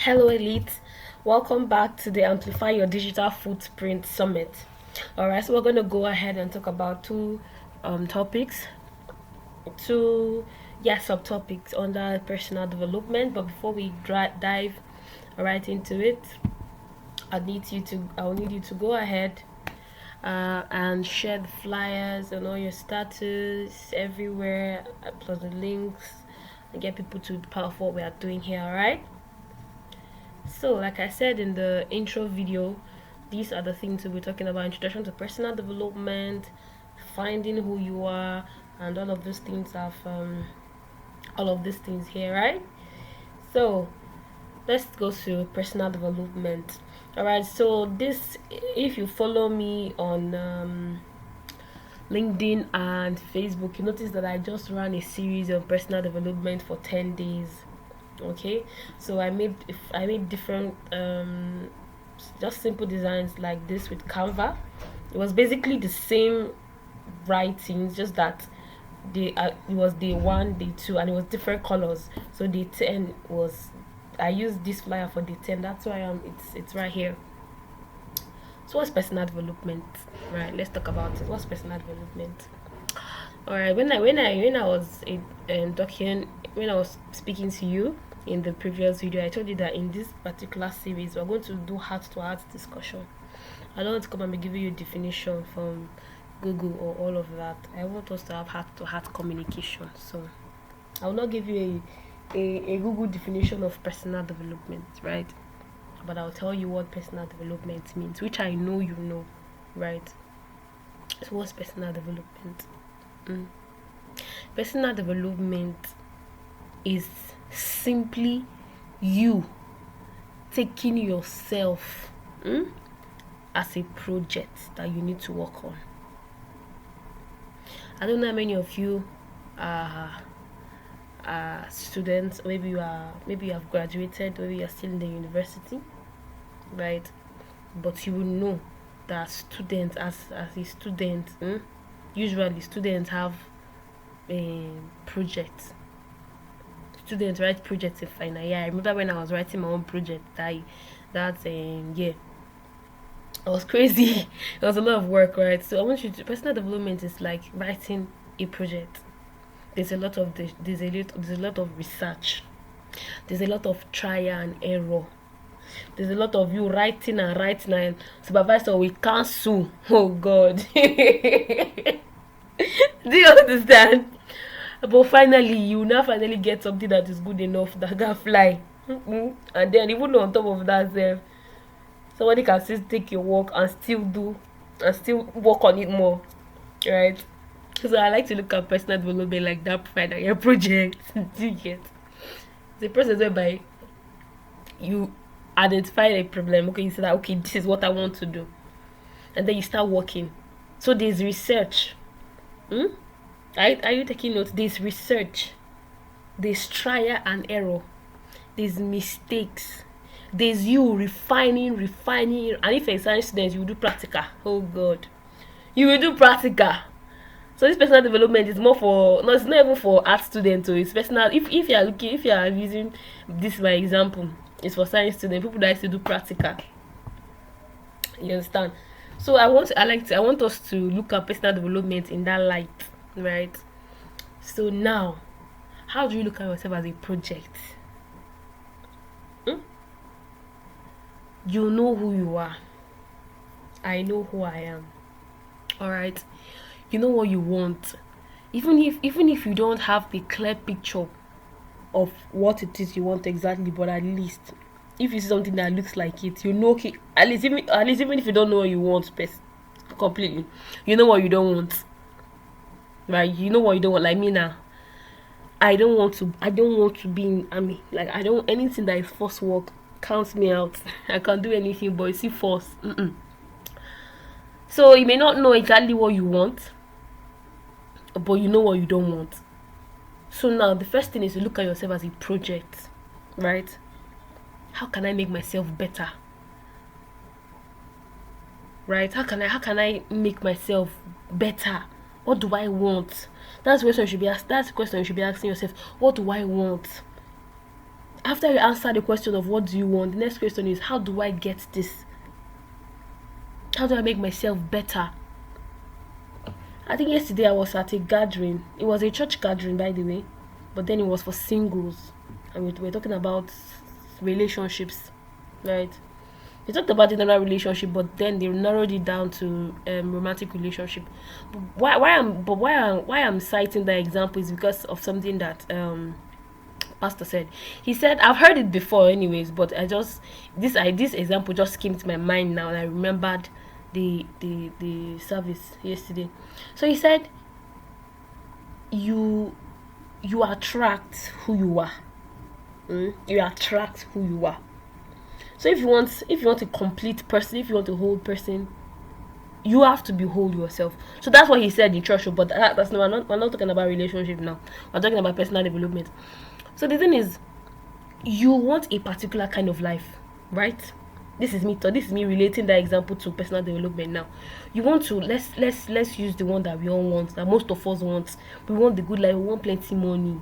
Hello, Elite. Welcome back to the Amplify Your Digital Footprint Summit. Alright, so we're going to go ahead and talk about two topics, two subtopics under personal development. But before we dive right into it, I'll need you to go ahead and share the flyers and all your status everywhere, plus the links, and get people to be part of what we are doing here. Alright. So, like I said in the intro video, these are the things we'll be talking about: introduction to personal development, finding who you are, and all of these things here, right? So let's go to personal development. All right, so this, if you follow me on LinkedIn and Facebook, you notice that I just ran a series of personal development for 10 days. Okay, so I made different just simple designs like this with Canva. It was basically the same writings, just that it was day 1, day 2, and it was different colors. So day 10 was, I used this flyer for day 10. That's why it's right here. So what's personal development? Right, let's talk about it. What's personal development? All right, when I was talking, when I was speaking to you in the previous video, I told you that in this particular series we're going to do heart-to-heart discussion. I don't want to come and be giving you a definition from Google or all of that. I want us to have heart-to-heart communication. So I will not give you a Google definition of personal development, right? But I'll tell you what personal development means, which I know you know, right? So what's personal development? Personal development is simply you taking yourself as a project that you need to work on. I don't know how many of you are students. Maybe you have graduated, maybe you're still in the university, right? But you will know that students, as a student, usually students have projects. Students write projects in final year. I remember when I was writing my own project, it was crazy. It was a lot of work, right? So I want you to, personal development is like writing a project. There's a lot of research. There's a lot of trial and error. There's a lot of you writing and supervisor will cancel. Oh God. Do you understand? But finally, you now finally get something that is good enough that can fly. And then even on top of that, somebody can still take your work and still work on it more, right? So I like to look at personal development like that final year project. Do you get? It's a process whereby you identify a problem. Okay, you say that, okay, this is what I want to do, and then you start working. So there's research. Are you taking notes? There's research, there's trial and error, there's mistakes, there's you refining, and if you're a science student, you will do practical. Oh God, you will do practical. So this personal development is more for, no, it's not even for art students. So it's personal. If you are using this my example, it's for science students, people that like to do practical. You understand? So I want us to look at personal development in that light, right? So now, how do you look at yourself as a project? You know who you are. I know who I am. All right. You know what you want. Even if you don't have the clear picture of what it is you want exactly, but at least if you see something that looks like it, you know, okay, at least even if you don't know what you want completely, you know what you don't want, right? You know what you don't want. Like me now, I don't want to be in army. Like, I don't, anything that is force work counts me out. I can't do anything but you see force. So you may not know exactly what you want, but you know what you don't want. So now the first thing is to look at yourself as a project, right? How can I make myself better? Right? How can I make myself better? What do I want? That's the question you should be asking yourself. What do I want? After you answer the question of what do you want, the next question is, how do I get this? How do I make myself better? I think yesterday I was at a gathering. It was a church gathering, by the way, but then it was for singles, and we're talking about relationships, right? We talked about general relationship, but then they narrowed it down to romantic relationship. But why I'm citing that example is because of something that pastor said. He said, I've heard it before anyways, but this example just came to my mind now, and I remembered the service yesterday. So he said, you attract who you are. You attract who you are. So if you want a complete person, if you want a whole person, you have to be whole yourself. So that's what he said in church. But that's no, we're not talking about relationship now. We're talking about personal development. So the thing is, you want a particular kind of life, right? This is me relating that example to personal development now. You want to let's use the one that we all want, that most of us want. We want the good life, we want plenty money,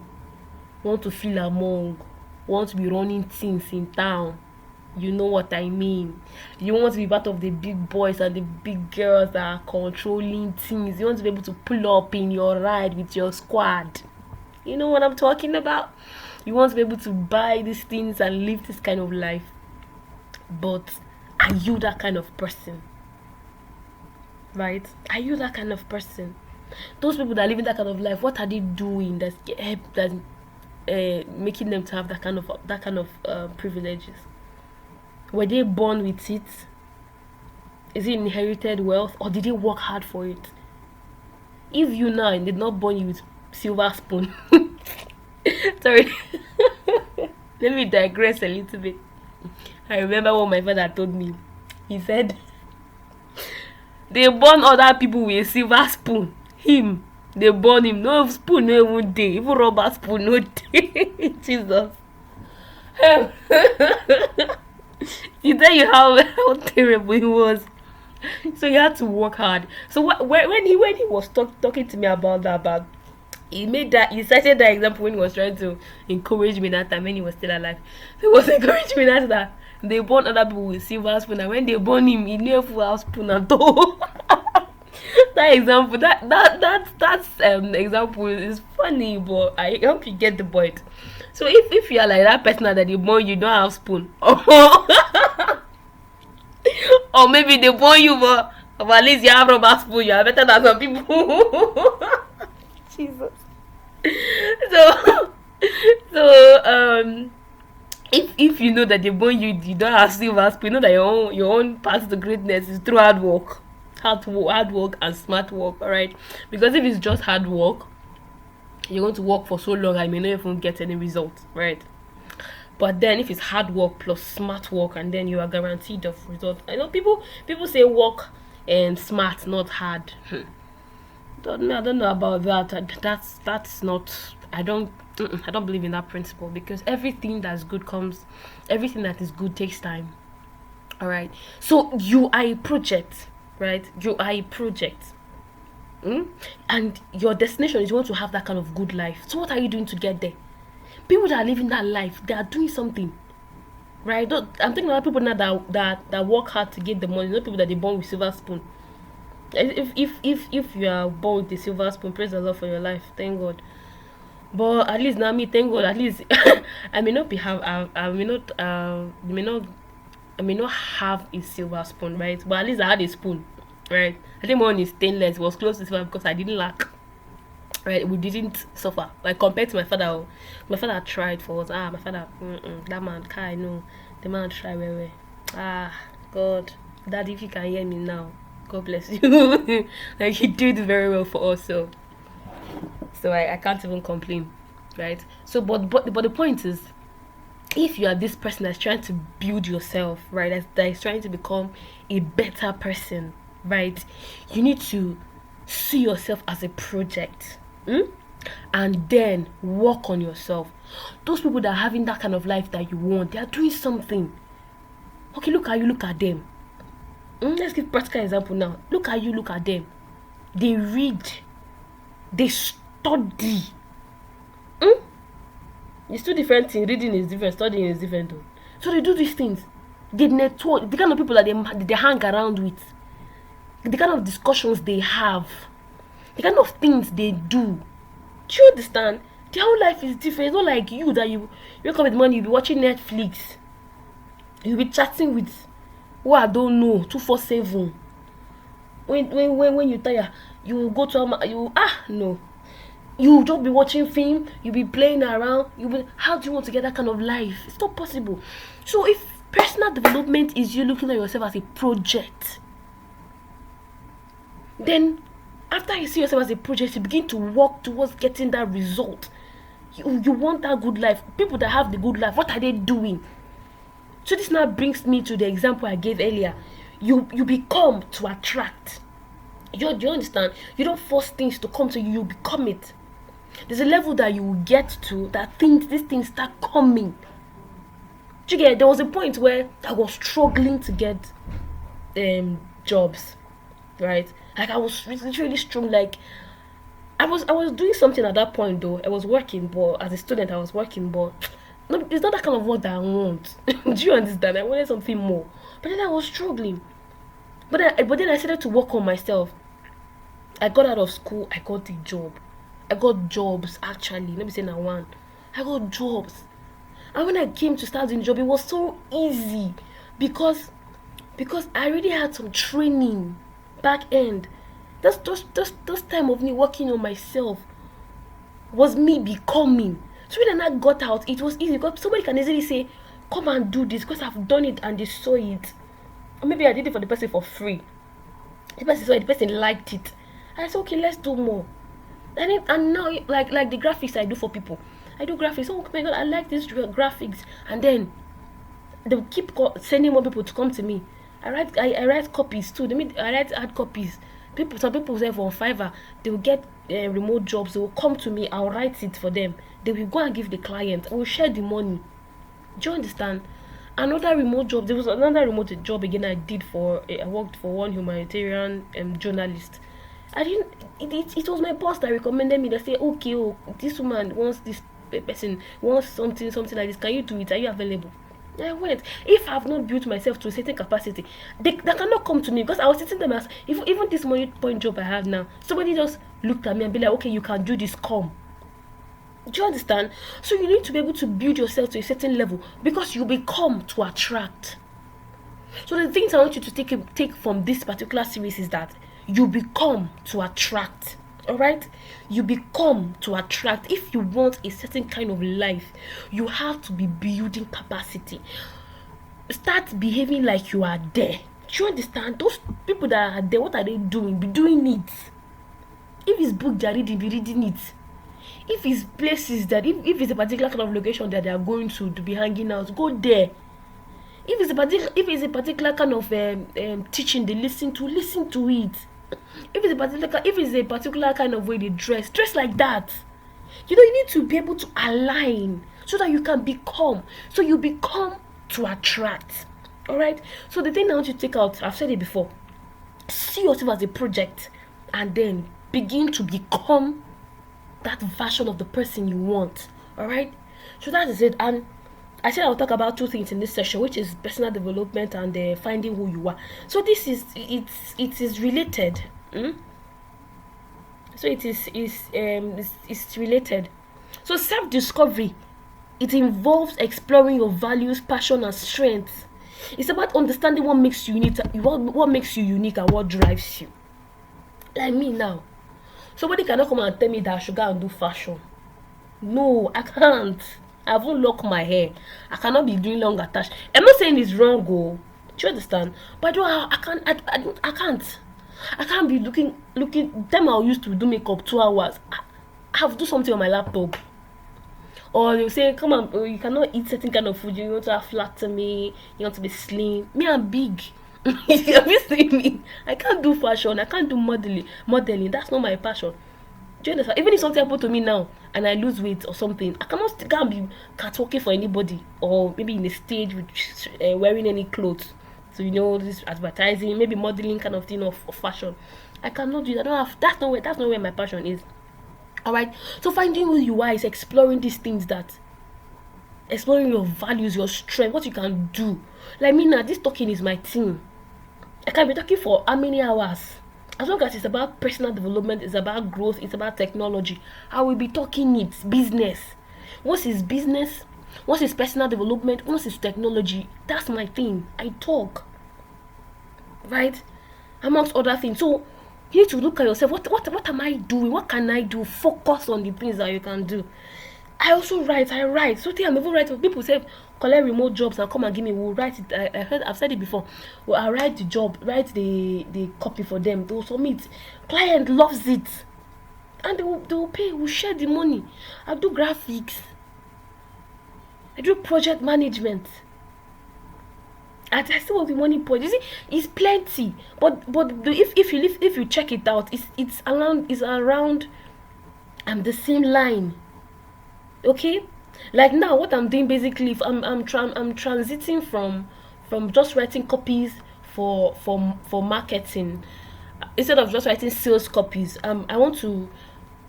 we want to feel among, we want to be running things in town. You know what I mean. You want to be part of the big boys and the big girls that are controlling things. You want to be able to pull up in your ride with your squad. You know what I'm talking about? You want to be able to buy these things and live this kind of life. But are you that kind of person? Right? Are you that kind of person? Those people that are living that kind of life, what are they doing that's making them to have that kind of privileges? Were they born with it? Is it inherited wealth, or did they work hard for it? If you now did not born you with silver spoon, sorry, let me digress a little bit. I remember what my father told me. He said they born other people with a silver spoon. Him, they born him no spoon, no even day, even rubber spoon, no day. Jesus. He tell you how terrible he was. So he had to work hard. So when he was talking to me about that, he cited that example when he was trying to encourage me that time when he was still alive. He was encouraging me that they born other people with silver spoon, and when they born him, he never full spoon at all. That example, that's example is funny, but I hope you get the point. So if you are like that person that they born you don't have spoon, or maybe they born you but at least you have rubber spoon, you are better than some people. Jesus. So if you know that they born you don't have silver spoon, you know that your own path to greatness is through hard work and smart work, alright? Because if it's just hard work, you're going to work for so long and you may not even get any results, right? But then if it's hard work plus smart work, and then you are guaranteed of result. I know people say work and smart, not hard. I don't know about that. That's not. I don't believe in that principle, because everything that is good takes time. All right. So you are a project, right? You are a project. And your destination is you want to have that kind of good life. So what are you doing to get there? People that are living that life, they are doing something, right? I'm thinking about people now that work hard to get the money, not people that they born with silver spoon. If you are born with the silver spoon, praise the Lord for your life, thank God. But at least now me, thank God, at least I may not have a silver spoon, right? But at least I had a spoon, right? I think my one is stainless. It was close to silver because I didn't lack. Right, we didn't suffer like compared to my father. My father tried for us. My father, that man, I know the man tried very well. God, Daddy, if you can hear me now, God bless you. Like he did very well for us. So I can't even complain, right? So but the point is, if you are this person that's trying to build yourself, right, that is trying to become a better person, right, you need to see yourself as a project. And then work on yourself. Those people that are having that kind of life that you want, they are doing something. Okay, look at them. Let's give practical example now. Look at them. They read, they study. It's two different things. Reading is different, studying is different though. So they do these things. The network, the kind of people that they hang around with, the kind of discussions they have, the kind of things they do. Do you understand? Their whole life is different. It's not like you that you wake up in the morning, you'll be watching Netflix. You'll be chatting with who I don't know 247. When you tire, you go to no. You just be watching film, you be playing around, how do you want to get that kind of life? It's not possible. So if personal development is you looking at yourself as a project, then after you see yourself as a project, you begin to work towards getting that result. You want that good life. People that have the good life, what are they doing? So this now brings me to the example I gave earlier. You become to attract. Do you understand? You don't force things to come to you, you become it. There's a level that you will get to that these things start coming. Do you get? There was a point where I was struggling to get jobs, right? Like I was really strong. Like I was doing something at that point though. I was working, but as a student I was working, but no, it's not that kind of work that I want. Do you understand? I wanted something more, but then I was struggling. But then I started to work on myself. I got out of school. I got a job. I got jobs actually. Let me say now one. I got jobs. And when I came to start doing the job, it was so easy because I already had some training back end. That's those time of me working on myself was me becoming. So when I got out, it was easy because somebody can easily say, come and do this because I've done it and they saw it. Or maybe I did it for the person for free. The person saw it, the person liked it. And I said, okay, let's do more. And now, like the graphics I do for people, I do graphics. Oh my god, I like this graphics, and then they'll keep sending more people to come to me. I write copies too. I write hard copies. Some people say for Fiverr, they will get remote jobs. They will come to me. I'll write it for them. They will go and give the client. I will share the money. Do you understand? Another remote job. There was another remote job again. I worked for one humanitarian journalist. It was my boss that recommended me. They say, okay, this woman wants this person wants something like this. Can you do it? Are you available? I went. If I have not built myself to a certain capacity, they cannot come to me because I was sitting them as even this money point job I have now. Somebody just looked at me and be like, okay, you can do this. Come. Do you understand? So you need to be able to build yourself to a certain level because you become to attract. So the things I want you to take from this particular series is that you become to attract. All right, you become to attract. If you want a certain kind of life, you have to be building capacity. Start behaving like you are there. Do you understand? Those people that are there, what are they doing? Be doing it. If it's book they are reading, be reading it. If it's places that if it's a particular kind of location that they are going to be hanging out, go there. If it's a particular kind of teaching they listen to it. If it's a particular kind of way they dress like that. You need to be able to align so that you can become. So you become to attract. All right. So the thing I want you to take out, I've said it before. See yourself as a project, and then begin to become that version of the person you want. All right. So that is it. And I said I'll talk about two things in this session, which is personal development and finding who you are. So this is it is related. So it's related. So self-discovery, it involves exploring your values, passion, and strengths. It's about understanding what makes you unique, what makes you unique, and what drives you. Like me now, somebody cannot come and tell me that I should go and do fashion. No, I can't. I won't lock my hair. I cannot be doing long attach. I'm not saying it's wrong, do you understand? But I can't. I can't be looking. Them I used to do makeup 2 hours. I have to do something on my laptop. Or you say, come on, you cannot eat certain kind of food. You want to have flat tummy. You want to be slim. Me, I'm big. You see me? I can't do fashion. I can't do modeling. That's not my passion. Do you understand? Even if something happened to me now and I lose weight or something, I can't be catwalking for anybody, or maybe in a stage with wearing any clothes. So this advertising, maybe modeling kind of thing of fashion. I cannot do that. I don't have. That's not where my passion is. All right. So finding who you are is exploring these things that exploring your values, your strength, what you can do. Like me now, this talking is my thing. I can be talking for how many hours? As long as it's about personal development, it's about growth, it's about technology, I will be talking it. Business. Once it's business, once it's personal development, once it's technology, that's my thing. I talk. Right? Amongst other things. So you need to look at yourself. What am I doing? What can I do? Focus on the things that you can do. I also write. I write. So I'm even writing. People say collect remote jobs and come and give me. We'll write it. I've said it before. Well, I write the job, write the copy for them. They'll submit. Client loves it, and they will pay. We'll share the money. I do graphics. I do project management. And I still want the money point. You see, it's plenty. But if you check it out, it's around the same line. Okay, like now what I'm doing basically, if I'm transiting from just writing copies for marketing, instead of just writing sales copies. I want to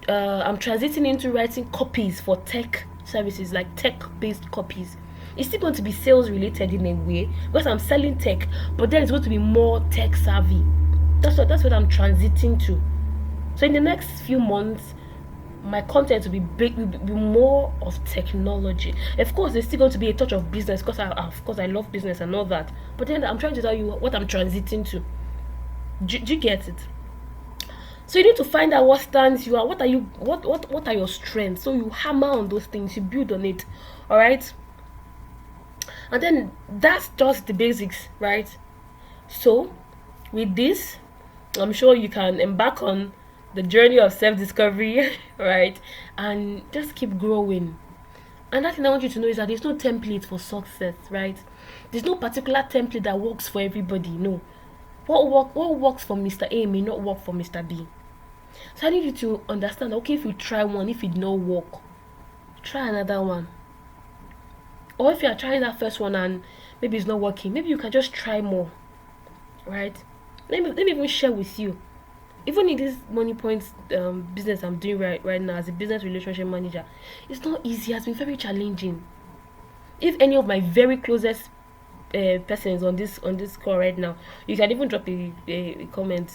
I'm transiting into writing copies for tech services, like tech based copies. It's still going to be sales related in a way because I'm selling tech, but then it's going to be more tech savvy. That's what I'm transiting to. So in the next few months, my content will be more of technology. Of course, there's still going to be a touch of business because I love business and all that. But then I'm trying to tell you what I'm transiting to. Do you get it? So you need to find out what stands you are. What are your strengths? So you hammer on those things. You build on it. All right. And then that's just the basics, right? So with this, I'm sure you can embark on the journey of self-discovery, right? And just keep growing. And that thing I want you to know is that there's no template for success, right? There's no particular template that works for everybody. No. What works for Mr. A may not work for Mr. B. So I need you to understand, okay, if you try one, if it did not work, try another one. Or if you are trying that first one and maybe it's not working, maybe you can just try more, right? Let me even share with you. Even in this money points business I'm doing right now as a business relationship manager, it's not easy. It's been very challenging. If any of my very closest persons on this call right now, you can even drop a comment.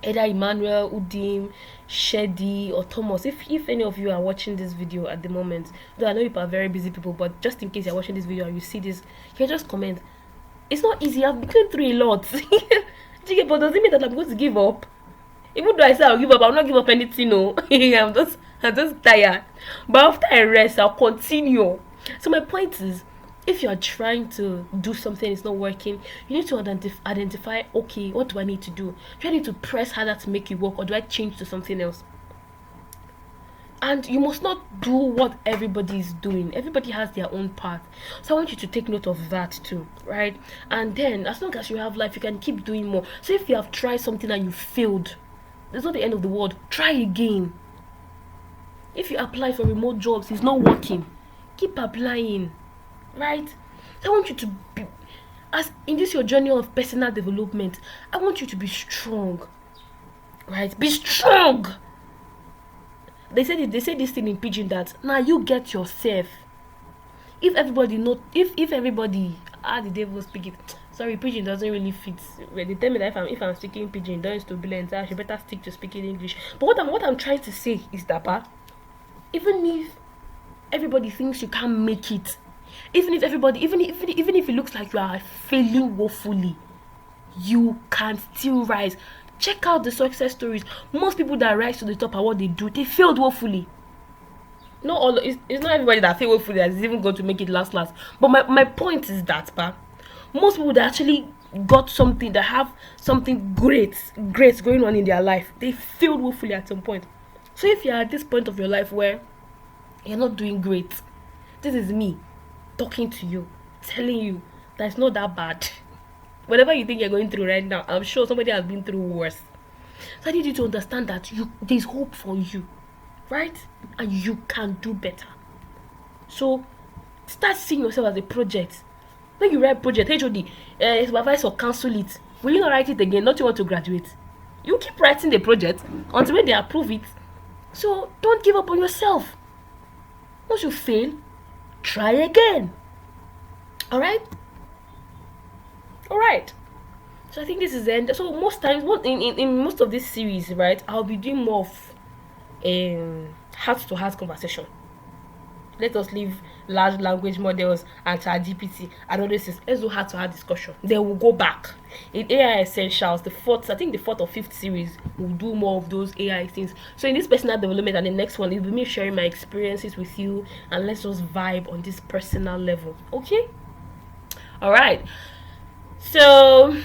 Either Emmanuel, Udim, Shedi, or Thomas. If any of you are watching this video at the moment, though I know you are very busy people, but just in case you're watching this video and you see this, you can just comment. It's not easy. I've been going through a lot. But does it mean that I'm going to give up? Even though I say I'll give up, I'll not give up anything. No, I'm just tired. But after I rest, I'll continue. So my point is, if you are trying to do something, it's not working, you need to identify, okay, what do I need to do? Do I need to press harder to make it work, or do I change to something else? And you must not do what everybody is doing. Everybody has their own path. So I want you to take note of that too, right? And then, as long as you have life, you can keep doing more. So if you have tried something and you failed, it's not the end of the world. Try again. If you apply for remote jobs, it's not working, keep applying. Right? I want you to be, as in this your journey of personal development, I want you to be strong. Right? Be strong. They say this thing in pidgin that now you get yourself. If everybody the devil speak it. Sorry, pidgin doesn't really fit. They tell me that if I'm speaking pidgin, don't to be I should better stick to speaking English. But what I'm trying to say is that even if everybody thinks you can't make it, even if it looks like you are failing woefully, you can still rise. Check out the success stories. Most people that rise to the top are what they do. They failed woefully. Not all. It's not everybody that failed woefully that is even going to make it last. But my point is that, most people that actually got something, that have something great going on in their life, they failed woefully at some point. So if you're at this point of your life where you're not doing great, this is me talking to you, telling you that it's not that bad. Whatever you think you're going through right now, I'm sure somebody has been through worse. So I need you to understand that there's hope for you, right? And you can do better. So start seeing yourself as a project. When you write project, HOD, supervisor cancel it. Will you not write it again? Not you want to graduate. You keep writing the project until when they approve it. So don't give up on yourself. Once you fail, try again. All right. So I think this is the end. So most times, in most of this series, right, I'll be doing more of heart-to-heart conversation. Let us leave large language models and ChatGPT and all this. Let's do heart-to-heart discussion. Then we'll go back in AI Essentials. I think the fourth or fifth series, we'll do more of those AI things. So in this personal development and the next one, it'll be me sharing my experiences with you, and let's just vibe on this personal level. Okay. All right. So,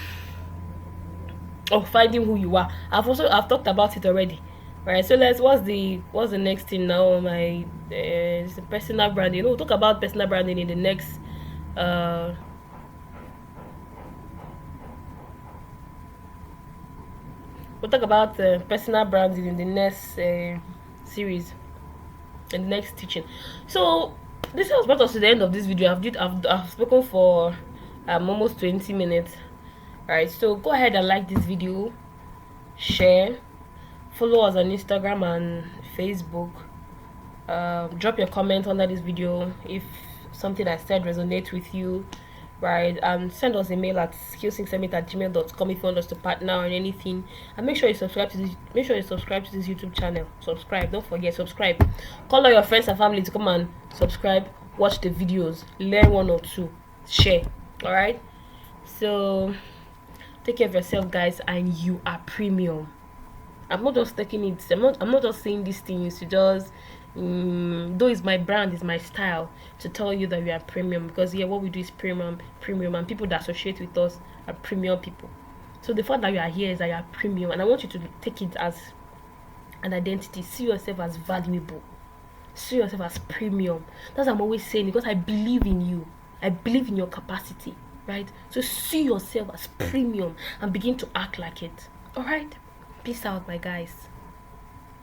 finding who you are. I've talked about it already. All right. So what's the next thing now? My personal branding. We'll talk about personal branding in the next. We'll talk about personal branding in the next series, in the next teaching. So this has brought us to the end of this video. I've spoken for almost 20 minutes. Alright, so go ahead and like this video, share, follow us on Instagram and Facebook. Drop your comment under this video if something I said resonates with you, right? And send us a mail at skillsync@gmail.com if you want us to partner on anything. And make sure you subscribe to this YouTube channel. Subscribe, don't forget, subscribe. Call all your friends and family to come and subscribe, watch the videos, learn one or two, share. All right, so take care of yourself, guys, and you are premium. I'm not just taking it. I'm not just saying these things to just though it's my brand, it's my style to tell you that we are premium, because what we do is premium, and people that associate with us are premium people. So the fact that you are here is that you are premium, and I want you to take it as an identity. See yourself as valuable. See yourself as premium. That's what I'm always saying, because I believe in you. I believe in your capacity, right? So see yourself as premium and begin to act like it. All right. Peace out, my guys.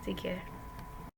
Take care.